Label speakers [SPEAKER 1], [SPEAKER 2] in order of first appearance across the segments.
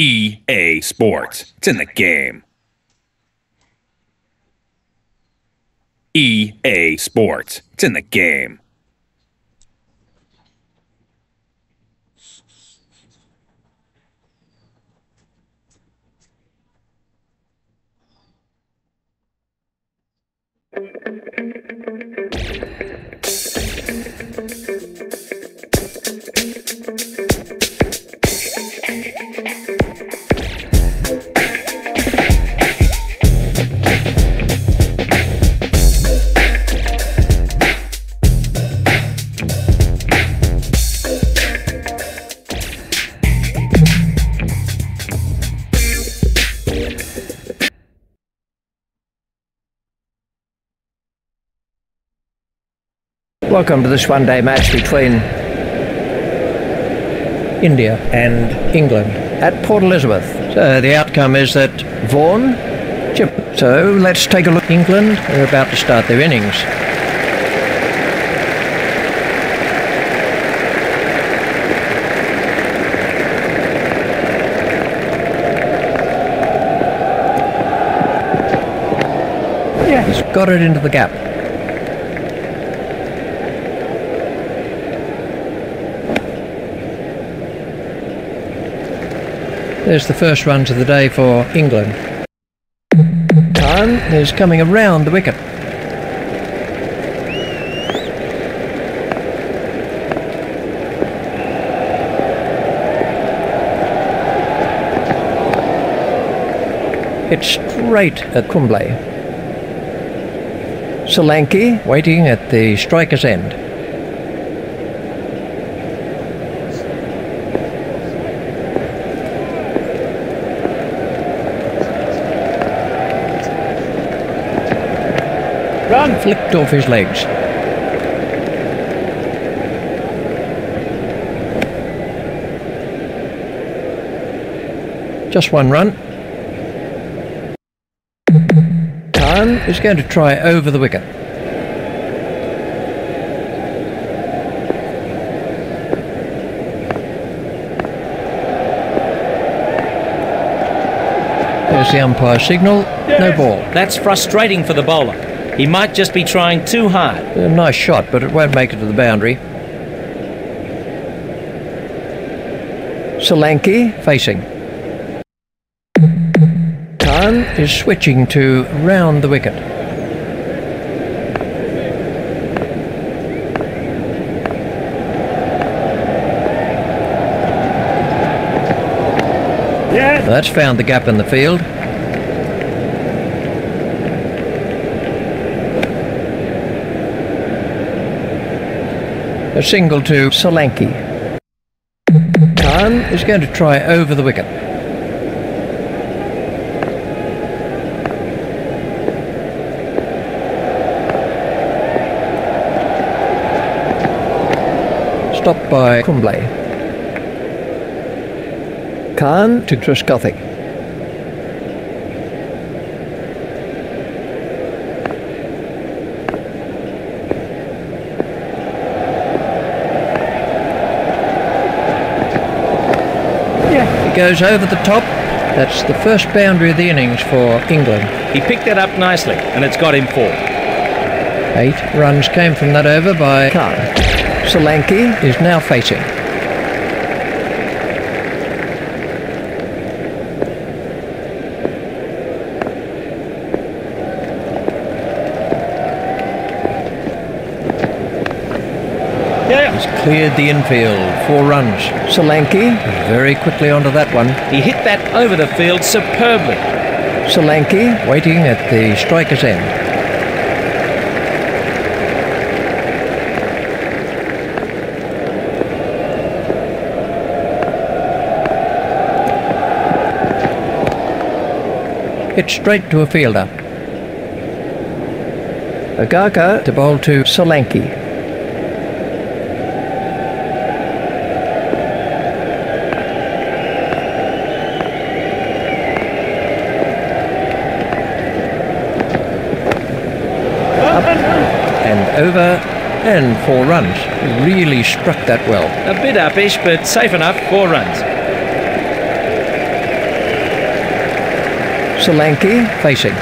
[SPEAKER 1] EA Sports. It's in the game. EA Sports. It's in the game.
[SPEAKER 2] Welcome to this one-day match between India and England at Port Elizabeth. So the outcome is that Vaughan chip. So let's take a look. England are about to start their innings. Yeah, he's got it into the gap. There's the first runs of the day for England. Khan is coming around the wicket. It's straight at Kumble. Solanki waiting at the striker's end. Run! Flicked off his legs. Just one run. Khan is going to try over the wicket. There's the umpire signal. No ball.
[SPEAKER 3] That's frustrating for the bowler. He might just be trying too hard.
[SPEAKER 2] A nice shot, but it won't make it to the boundary. Solanki facing. Khan is switching to round the wicket. Yeah. That's found the gap in the field. A single to Solanki. Khan is going to try over the wicket. Stopped by Kumble. Khan to Trescothick. Goes over the top. That's the first boundary of the innings for England.
[SPEAKER 3] He picked that up nicely and it's got him 4.
[SPEAKER 2] 8 runs came from that over by Khan. Solanki is now facing. Cleared the infield, 4 runs. Solanki very quickly onto that one.
[SPEAKER 3] He hit that over the field superbly.
[SPEAKER 2] Solanki waiting at the striker's end. Hit straight to a fielder. Agaka to bowl to Solanki. Over and 4 runs. Really struck that well.
[SPEAKER 3] A bit uppish, but safe enough. 4 runs.
[SPEAKER 2] Solanke facing.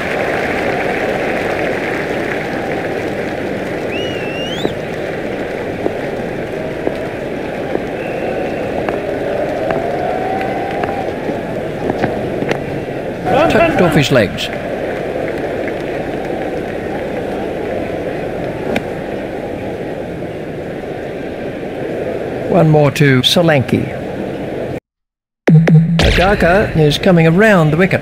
[SPEAKER 2] Tucked off his legs. One more to Solanke. Agaka is coming around the wicket.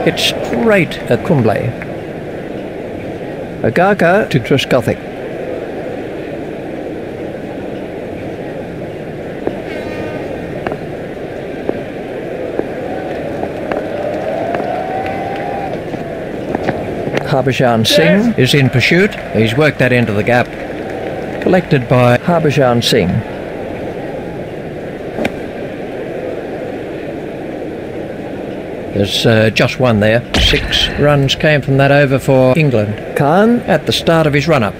[SPEAKER 2] Hit straight at Kumble. Agaka to Truskothic. Harbhajan Singh is in pursuit. He's worked that into the gap. Collected by Harbhajan Singh. There's just one there. 6 runs came from that over for England. Khan at the start of his run-up.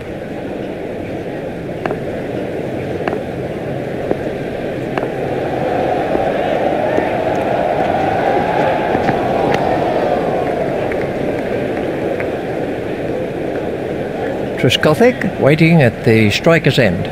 [SPEAKER 2] Truskothic waiting at the striker's end.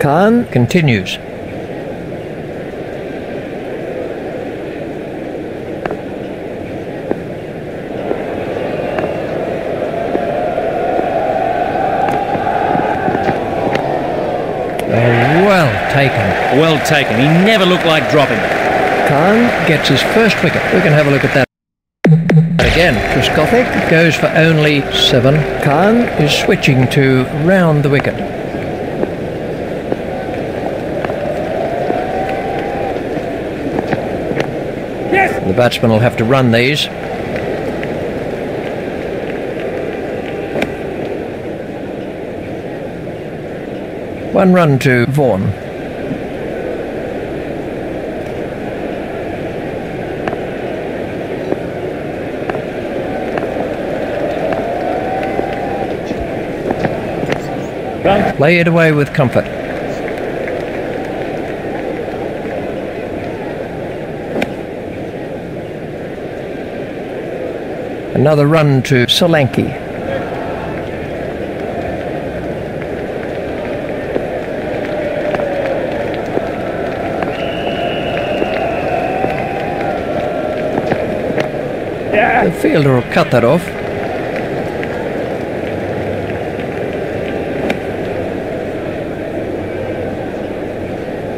[SPEAKER 2] Khan continues.
[SPEAKER 3] Well taken. He never looked like dropping it.
[SPEAKER 2] Khan gets his first wicket. We can have a look at that again. Truskothic goes for only 7. Khan is switching to round the wicket. Yes. The batsman will have to run these. One run to Vaughan. Play it away with comfort. Another run to Solanke. The fielder will cut that off.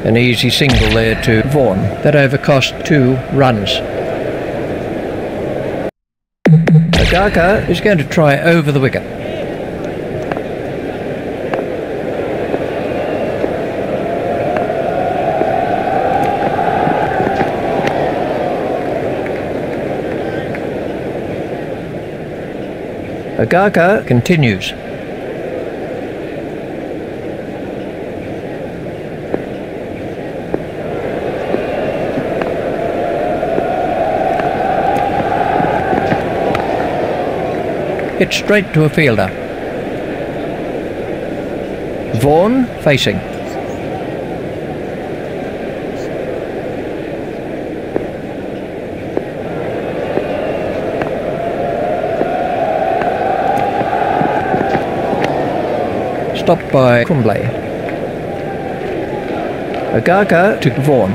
[SPEAKER 2] An easy single there to Vaughan. That over cost 2 runs. Agaka is going to try over the wicket. Agaka continues. Hit straight to a fielder. Vaughan facing. Stopped by Kumble. Agaka to Vaughan.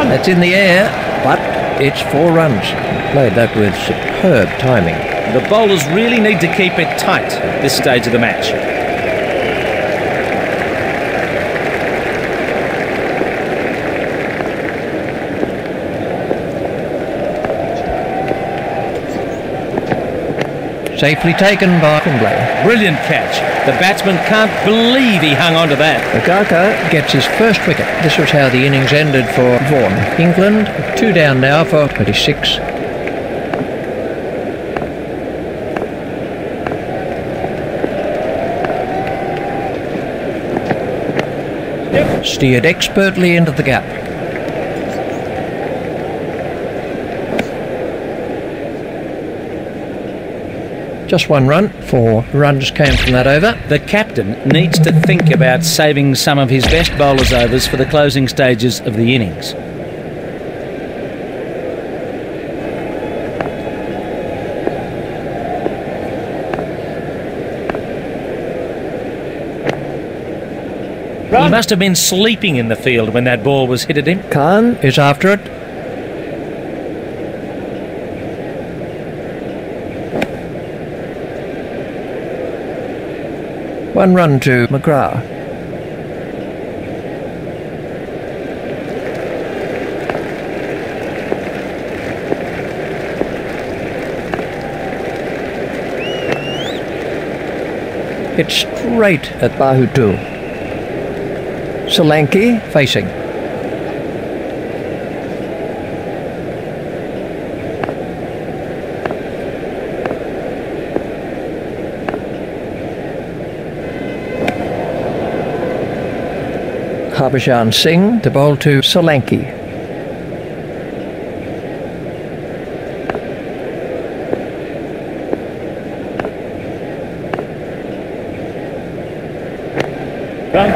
[SPEAKER 2] It's in the air, but it's 4 runs. Played that with superb timing.
[SPEAKER 3] The bowlers really need to keep it tight at this stage of the match.
[SPEAKER 2] Safely taken by Kumble.
[SPEAKER 3] Brilliant catch. The batsman can't believe he hung on to that.
[SPEAKER 2] Agaka gets his first wicket. This was how the innings ended for Vaughan. England 2 down now for 26. Steered expertly into the gap. Just 1 run. 4 runs came from that over.
[SPEAKER 3] The captain needs to think about saving some of his best bowlers' overs for the closing stages of the innings. He must have been sleeping in the field when that ball was hit at him.
[SPEAKER 2] Khan is after it. One run to McGrath. Hit straight at Bahutu. Solanki facing. Harbhajan Singh to bowl to Solanki.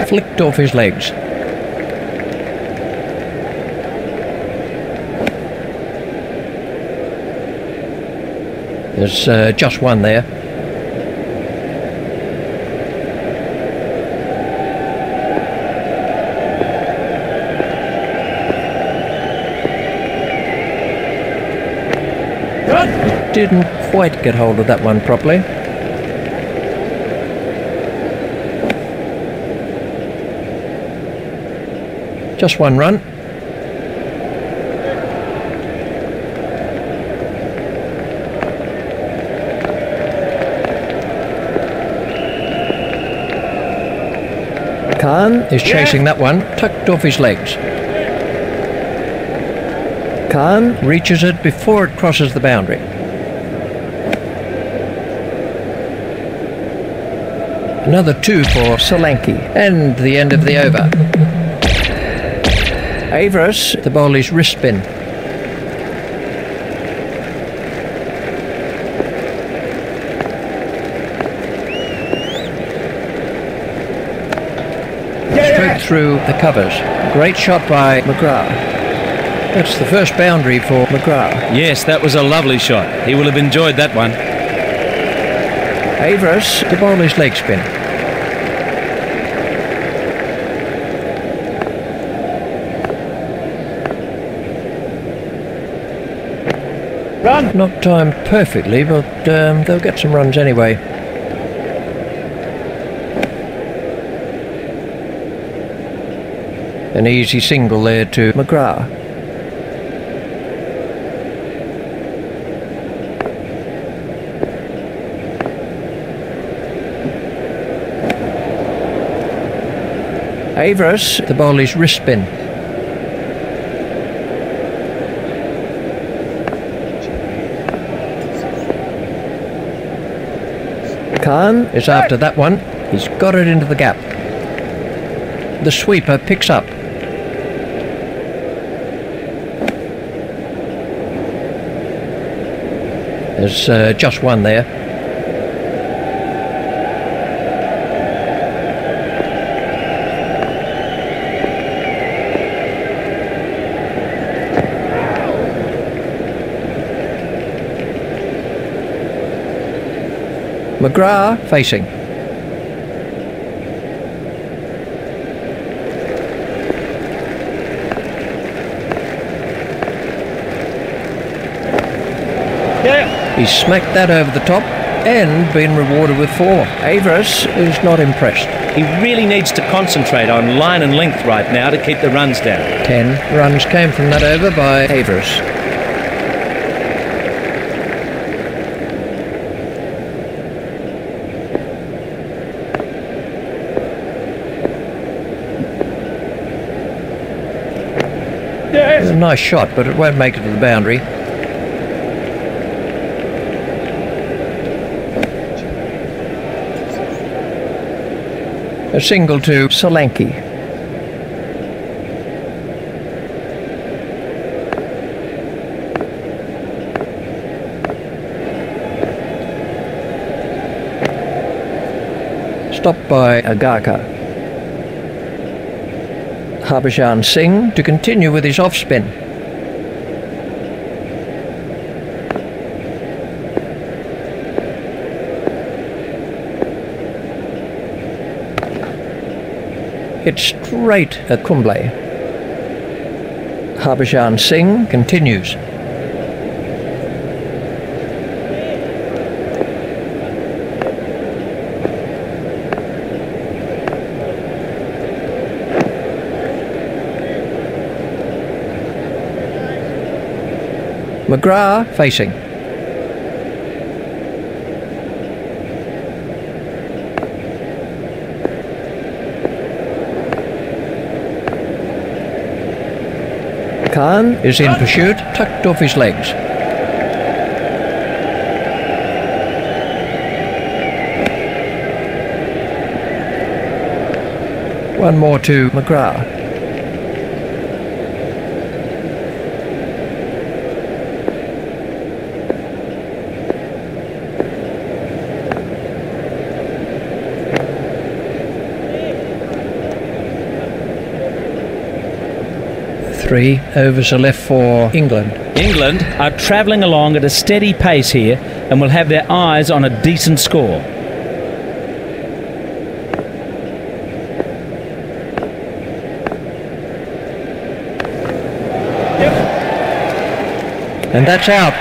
[SPEAKER 2] Flicked off his legs. There's just 1 there. Didn't quite get hold of that one properly. Just 1 run. Khan is chasing that one, tucked off his legs. Khan reaches it before it crosses the boundary. Another 2 for Solanki, and the end of the over. Avarice to bowl his wrist spin. Straight through the covers. Great shot by McGrath. That's the first boundary for McGrath.
[SPEAKER 3] Yes, that was a lovely shot. He will have enjoyed that one.
[SPEAKER 2] Avarice to bowl his leg spin.
[SPEAKER 3] Run!
[SPEAKER 2] Not timed perfectly, but they'll get some runs anyway. An easy single there to McGrath. Avarice to bowl his wrist spin. Khan is after that one. He's got it into the gap. The sweeper picks up. There's just 1 there. McGrath facing. He's smacked that over the top and been rewarded with 4. Avarice is not impressed.
[SPEAKER 3] He really needs to concentrate on line and length right now to keep the runs down.
[SPEAKER 2] 10 runs came from that over by Avarice. A nice shot, but it won't make it to the boundary. A single to Solanke. Stopped by Agaka. Harbhajan Singh to continue with his off-spin. Hit straight at Kumble. Harbhajan Singh continues. McGrath facing. Khan is in pursuit, tucked off his legs. One more to McGrath. Three overs are left for England.
[SPEAKER 3] England are travelling along at a steady pace here and will have their eyes on a decent score.
[SPEAKER 2] And that's out.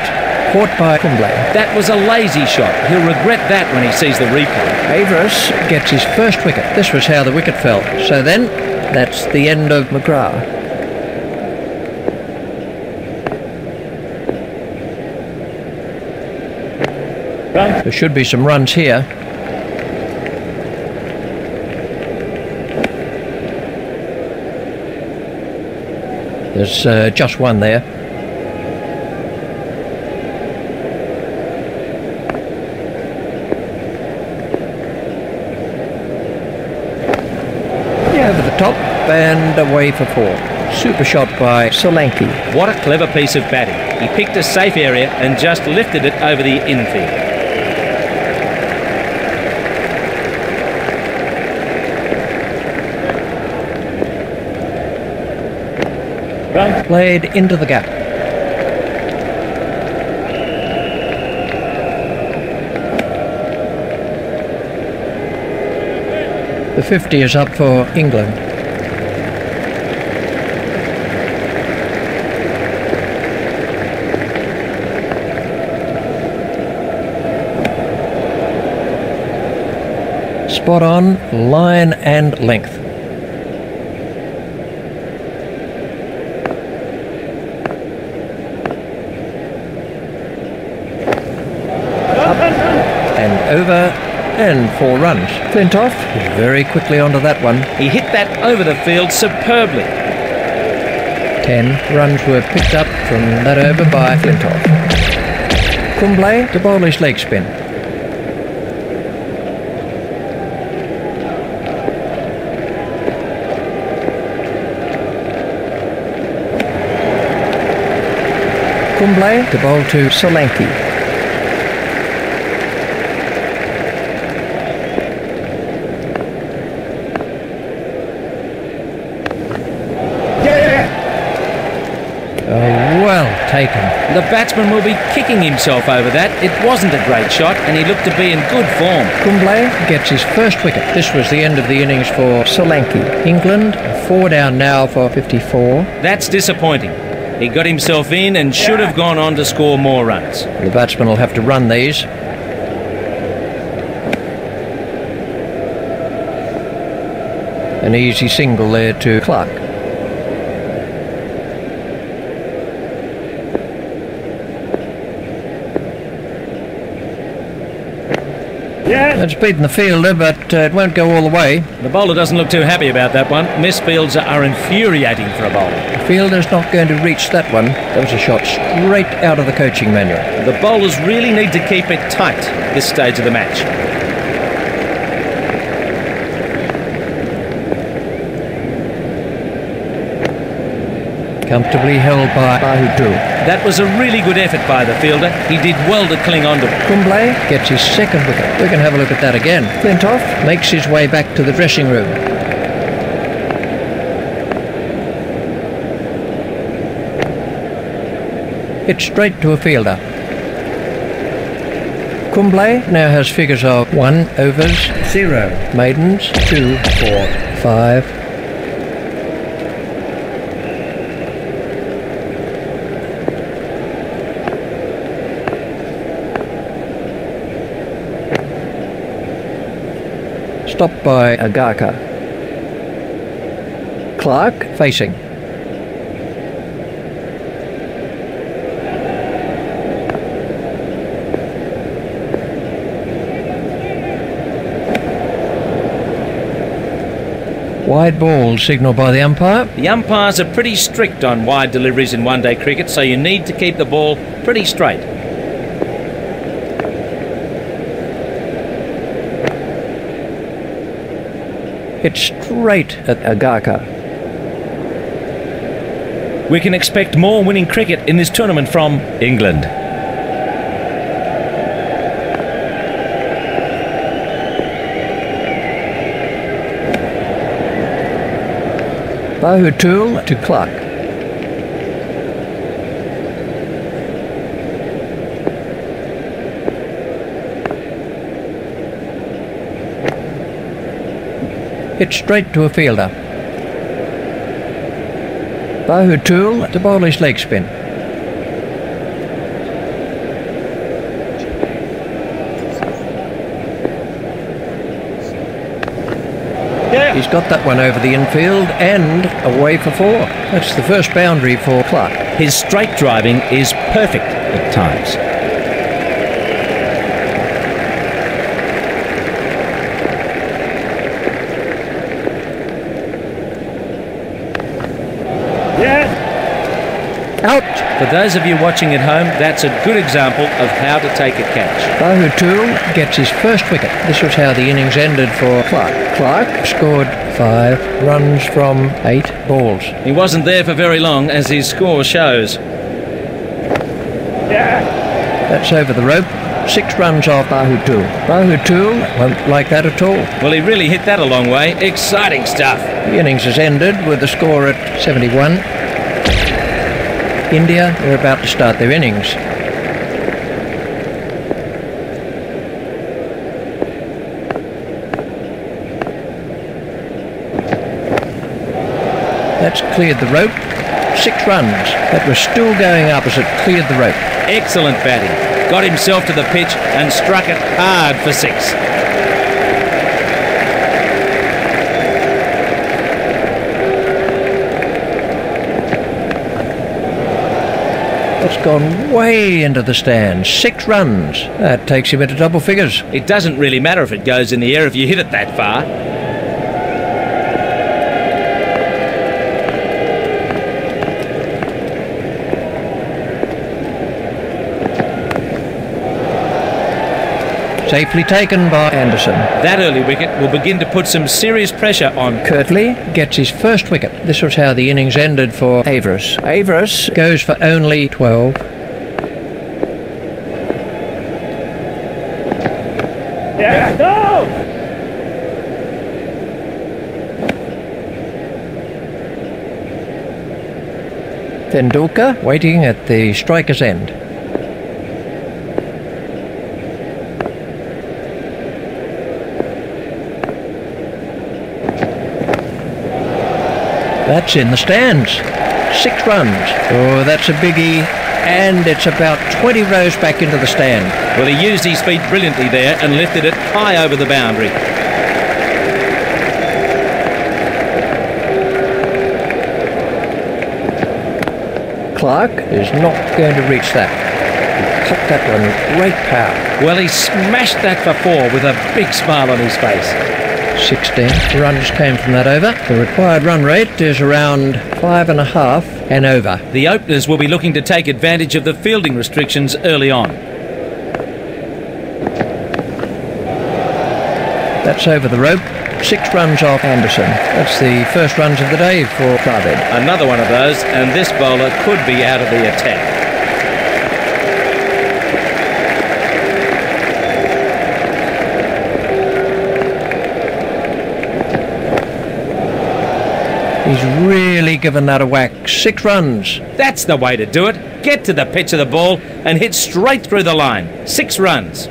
[SPEAKER 2] Caught by Kumble.
[SPEAKER 3] That was a lazy shot. He'll regret that when he sees the replay.
[SPEAKER 2] Averiss gets his first wicket. This was how the wicket fell. So then, that's the end of McGrath. There should be some runs here. There's just one there. Over the top and away for four. Super shot by Solanke.
[SPEAKER 3] What a clever piece of batting. He picked a safe area and just lifted it over the infield.
[SPEAKER 2] Played into the gap. The 50 is up for England. Spot on, line and length. Over and 4 runs. Flintoff is very quickly onto that one.
[SPEAKER 3] He hit that over the field superbly.
[SPEAKER 2] 10 runs were picked up from that over by Flintoff. Kumble to bowl his leg spin. Kumble to bowl to Solanke. Well taken.
[SPEAKER 3] The batsman will be kicking himself over that. It wasn't a great shot and he looked to be in good form.
[SPEAKER 2] Kumble gets his first wicket. This was the end of the innings for Solanke. England 4 down now for 54.
[SPEAKER 3] That's disappointing. He got himself in and should have gone on to score more runs.
[SPEAKER 2] The batsman will have to run these. An easy single there to Clark. It's beaten the fielder, but it won't go all the way.
[SPEAKER 3] The bowler doesn't look too happy about that one. Misfields are infuriating for a bowler.
[SPEAKER 2] The fielder's not going to reach that one. That was a shot straight out of the coaching manual.
[SPEAKER 3] The bowlers really need to keep it tight at this stage of the match.
[SPEAKER 2] Comfortably held by Bahutu.
[SPEAKER 3] That was a really good effort by the fielder. He did well to cling on to it.
[SPEAKER 2] Kumble gets his second wicket. We can have a look at that again. Flintoff makes his way back to the dressing room. Hit straight to a fielder. Kumble now has figures of 1 overs, 0 maidens, 2, 4, 5. Stopped by Agaka. Clark facing. Wide ball signalled by the umpire.
[SPEAKER 3] The umpires are pretty strict on wide deliveries in one-day cricket, so you need to keep the ball pretty straight.
[SPEAKER 2] Hit straight at Agaka.
[SPEAKER 3] We can expect more winning cricket in this tournament from England.
[SPEAKER 2] Bahutul to Clark. Hit straight to a fielder. Bahutul to bowl his leg spin. He's got that one over the infield and away for 4. That's the first boundary for Clark.
[SPEAKER 3] His straight driving is perfect at times.
[SPEAKER 2] Out!
[SPEAKER 3] For those of you watching at home, that's a good example of how to take a catch.
[SPEAKER 2] Bahutul gets his first wicket. This was how the innings ended for Clark. Clark scored 5 runs from 8 balls.
[SPEAKER 3] He wasn't there for very long, as his score shows.
[SPEAKER 2] That's over the rope. 6 runs off Bahutul. Bahutul won't like that at all.
[SPEAKER 3] Well, he really hit that a long way. Exciting stuff.
[SPEAKER 2] The innings has ended with the score at 71. India are about to start their innings. That's cleared the rope. 6 runs. That was still going up as it cleared the rope.
[SPEAKER 3] Excellent batting. Got himself to the pitch and struck it hard for 6.
[SPEAKER 2] It's gone way into the stands. 6 runs. That takes him into double figures.
[SPEAKER 3] It doesn't really matter if it goes in the air if you hit it that far.
[SPEAKER 2] Safely taken by Anderson.
[SPEAKER 3] That early wicket will begin to put some serious pressure on.
[SPEAKER 2] Kirtley gets his first wicket. This was how the innings ended for Averis. Averis goes for only 12.
[SPEAKER 3] Yeah, no!
[SPEAKER 2] Tendulkar waiting at the striker's end. That's in the stands. 6 runs. Oh, that's a biggie. And it's about 20 rows back into the stand.
[SPEAKER 3] Well, he used his feet brilliantly there and lifted it high over the boundary.
[SPEAKER 2] Clark is not going to reach that. He cut that one with great power.
[SPEAKER 3] Well, he smashed that for 4 with a big smile on his face.
[SPEAKER 2] 16 runs came from that over. The required run rate is around 5.5 and over.
[SPEAKER 3] The openers will be looking to take advantage of the fielding restrictions early on.
[SPEAKER 2] That's over the rope. 6 runs off Anderson. That's the first runs of the day for David.
[SPEAKER 3] Another one of those, and this bowler could be out of the attack.
[SPEAKER 2] He's really given that a whack. 6 runs.
[SPEAKER 3] That's the way to do it. Get to the pitch of the ball and hit straight through the line. 6 runs.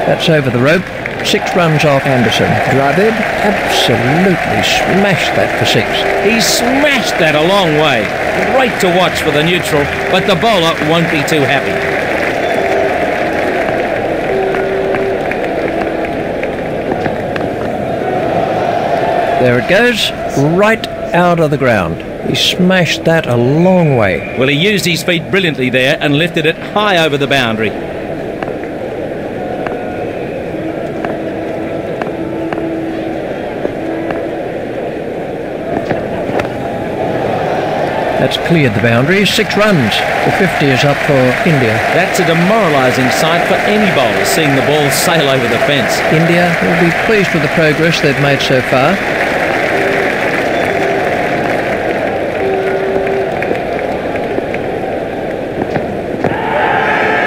[SPEAKER 2] That's over the rope. 6 runs off Anderson. David absolutely smashed that for 6.
[SPEAKER 3] He smashed that a long way. Great to watch for the neutral, but the bowler won't be too happy.
[SPEAKER 2] There it goes, right out of the ground. He smashed that a long way.
[SPEAKER 3] Well, he used his feet brilliantly there and lifted it high over the boundary.
[SPEAKER 2] That's cleared the boundary. 6 runs. The 50 is up for India.
[SPEAKER 3] That's a demoralising sight for any bowler, seeing the ball sail over the fence.
[SPEAKER 2] India will be pleased with the progress they've made so far.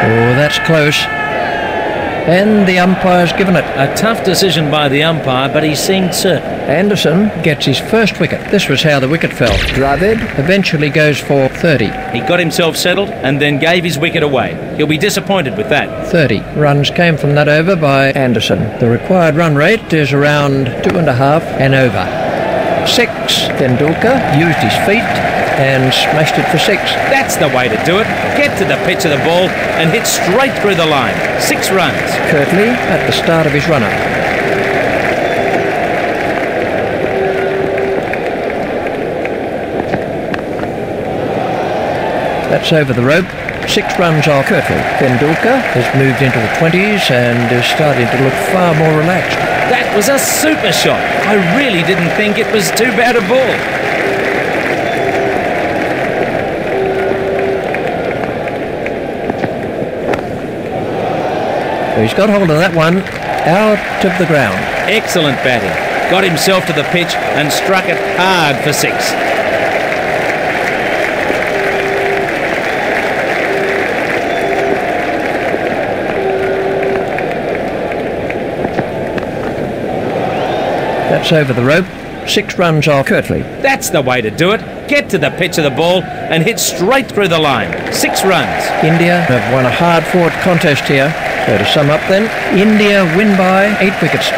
[SPEAKER 2] Oh, that's close. And the umpire's given it.
[SPEAKER 3] A tough decision by the umpire, but he seemed certain.
[SPEAKER 2] Anderson gets his first wicket. This was how the wicket fell. David eventually goes for 30.
[SPEAKER 3] He got himself settled and then gave his wicket away. He'll be disappointed with that.
[SPEAKER 2] 30 runs came from that over by Anderson. The required run rate is around 2.5 and over. 6. Tendulkar used his feet and smashed it for 6.
[SPEAKER 3] That's the way to do it. Get to the pitch of the ball and hit straight through the line. 6 runs.
[SPEAKER 2] Curtly at the start of his run-up. That's over the rope. 6 runs off Curtly. Tendulkar has moved into the 20s and is starting to look far more relaxed.
[SPEAKER 3] That was a super shot. I really didn't think it was too bad a ball.
[SPEAKER 2] He's got hold of that one out of the ground.
[SPEAKER 3] Excellent batting. Got himself to the pitch and struck it hard for 6.
[SPEAKER 2] That's over the rope. 6 runs off Curtly.
[SPEAKER 3] That's the way to do it. Get to the pitch of the ball and hit straight through the line. 6 runs.
[SPEAKER 2] India have won a hard-fought contest here. So to sum up then, India win by 8 wickets.